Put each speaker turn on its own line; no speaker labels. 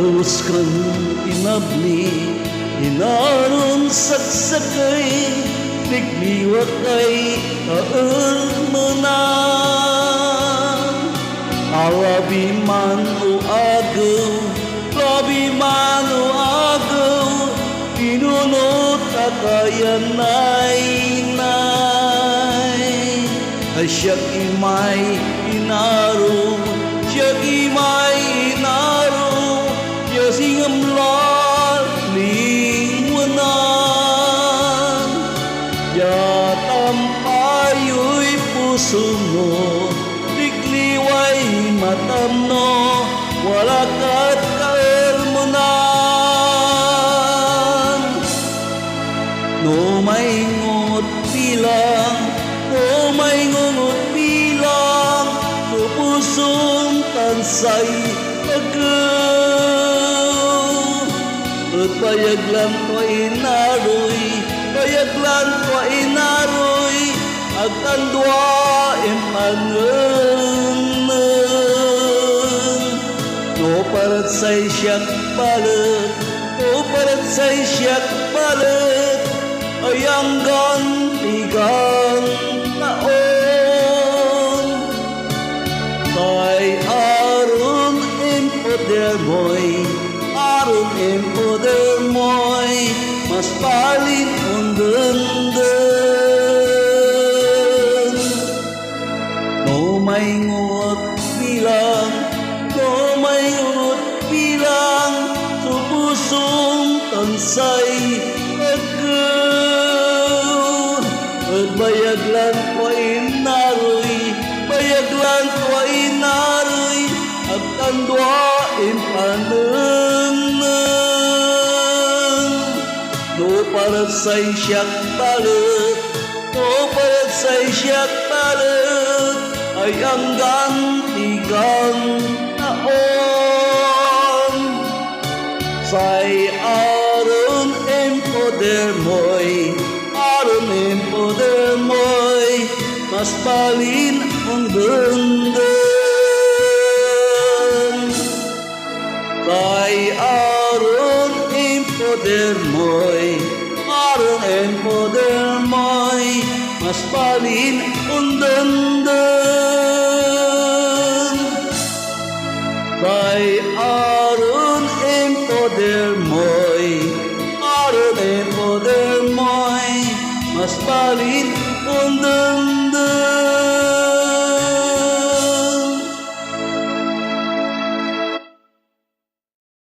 Naruskan inabni, inaron saksakay, Ligliwat ay kaermenang. Alabi man o agaw, labi man o agaw, Pinunot akayanay nay. Ay siya imay inaro, siya imay inaro, siya singamlal lingwanan. Ya tampayo'y puso mo, ligliway matamno, wala ka't kaermonan. No may ngot bilang, no may ngot bilang, no pusong tansay agaw. At payag lang ko inaroy, payag lang ko inaroy, agkandwa impanen. No parat say siyak balet, no parat say siyak balet, ayang gantigang taon. Kay aron empoder mo'y, aron empoder mo'y, mas palit undan. No may ngot bilang, no may ngot bilang, supusong tansay agaw. At bayag lang ko inaroy, bayag lang ko inaroy, at tandwa impanen. No parat say siyak balet, no parat say siyak balet, ay ang gantigang taon. Say aron empoder mo'y, aron empoder mo'y, mas balin ang dandan. Say aron empoder mo'y, aron empoder mo'y, mas balin ang dandan. Say aron empoder mo'y, aron empoder mo'y, mas balin ang dandan.